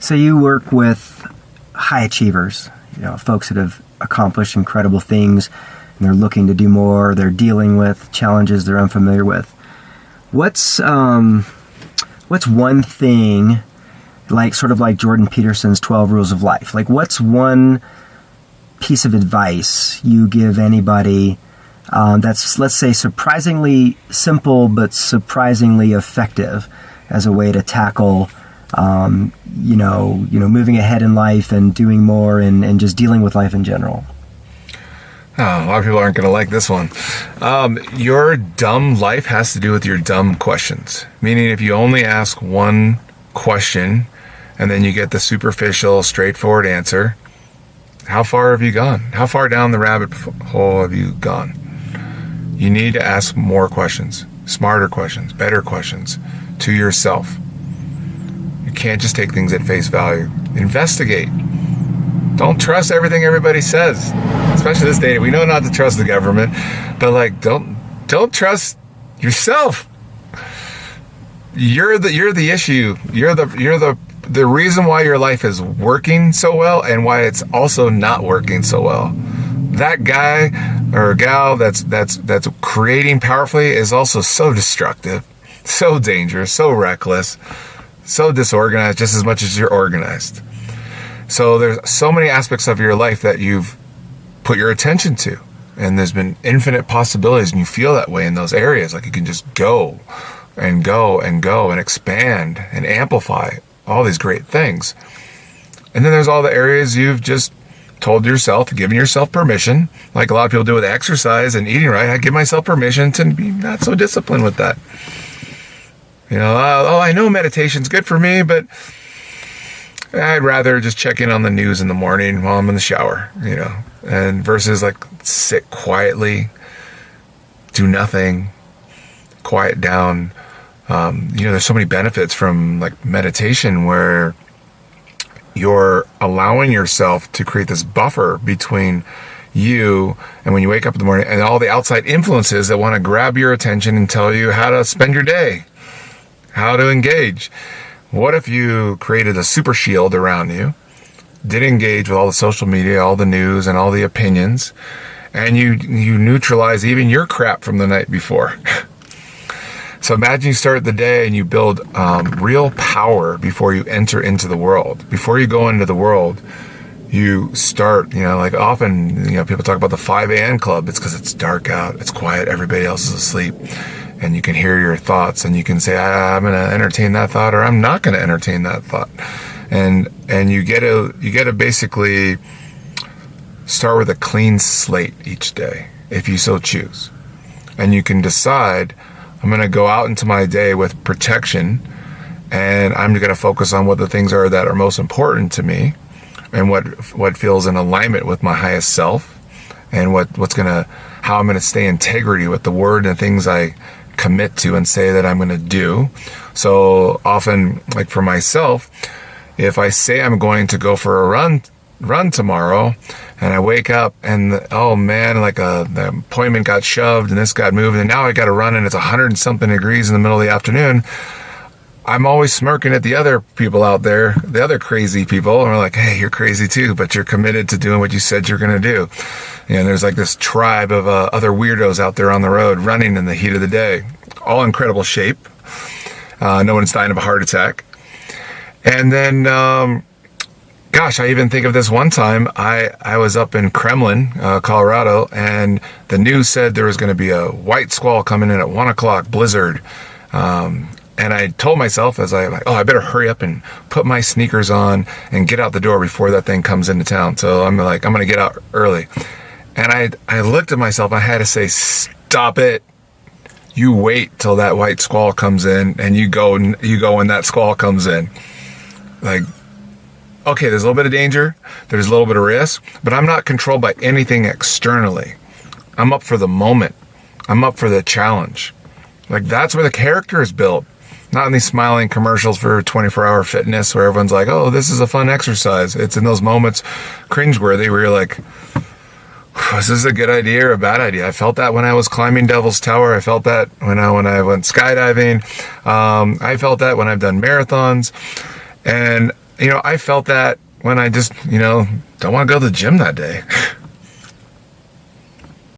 So you work with high achievers, folks that have accomplished incredible things, and they're looking to do more. They're dealing with challenges they're unfamiliar with. What's one thing, sort of like Jordan Peterson's 12 Rules of Life? What's one piece of advice you give anybody that's, let's say, surprisingly simple but surprisingly effective as a way to tackle moving ahead in life and doing more and just dealing with life in general? Oh, a lot of people aren't going to like this one. Your dumb life has to do with your dumb questions. Meaning if you only ask one question and then you get the superficial, straightforward answer, how far have you gone? How far down the rabbit hole have you gone? You need to ask more questions, smarter questions, better questions to yourself. You can't just take things at face value. Investigate. Don't trust everything everybody says, especially this day. We know not to trust the government, but don't trust yourself. You're the issue. You're the reason why your life is working so well and why it's also not working so well. That guy or gal that's creating powerfully is also so destructive, so dangerous, so reckless, so disorganized, just as much as you're organized. So there's so many aspects of your life that you've put your attention to, and there's been infinite possibilities, and you feel that way in those areas. Like you can just go and go and go and expand and amplify all these great things. And then there's all the areas you've just told yourself, given yourself permission, like a lot of people do with exercise and eating right. I give myself permission to be not so disciplined with that. I know meditation's good for me, but I'd rather just check in on the news in the morning while I'm in the shower, and versus sit quietly, do nothing, quiet down. There's so many benefits from meditation where you're allowing yourself to create this buffer between you and when you wake up in the morning and all the outside influences that want to grab your attention and tell you how to spend your day, how to engage. What if you created a super shield around you, didn't engage with all the social media, all the news, and all the opinions, and you neutralize even your crap from the night before? So imagine you start the day and you build real power before you enter into the world. Before you go into the world, you start, often, people talk about the 5 a.m. club. It's because it's dark out, it's quiet, everybody else is asleep. And you can hear your thoughts, and you can say, I'm going to entertain that thought, or I'm not going to entertain that thought. And you get to basically start with a clean slate each day, if you so choose. And you can decide, I'm going to go out into my day with protection, and I'm going to focus on what the things are that are most important to me, and what feels in alignment with my highest self, and how I'm going to stay in integrity with the word and things I commit to and say that I'm going to do. So often, for myself, if I say I'm going to go for a run tomorrow, and I wake up and the appointment got shoved and this got moved and now I got to run and it's 100-something degrees in the middle of the afternoon, I'm always smirking at the other people out there, the other crazy people, and we're like, hey, you're crazy too, but you're committed to doing what you said you're going to do. And there's this tribe of other weirdos out there on the road running in the heat of the day, all incredible shape. No one's dying of a heart attack. And then, I even think of this one time, I was up in Kremlin, Colorado, and the news said there was going to be a white squall coming in at 1 o'clock, blizzard. And I told myself I better hurry up and put my sneakers on and get out the door before that thing comes into town. So I'm going to get out early. And I looked at myself, I had to say, stop it. You wait till that white squall comes in and you go when that squall comes in. Okay, there's a little bit of danger, there's a little bit of risk, but I'm not controlled by anything externally. I'm up for the moment. I'm up for the challenge. That's where the character is built. Not in these smiling commercials for 24-hour fitness where everyone's like, oh, this is a fun exercise. It's in those moments cringeworthy where you're like, is this a good idea or a bad idea? I felt that when I was climbing Devil's Tower. I felt that when I went skydiving. I felt that when I've done marathons. And I felt that when I just, don't want to go to the gym that day.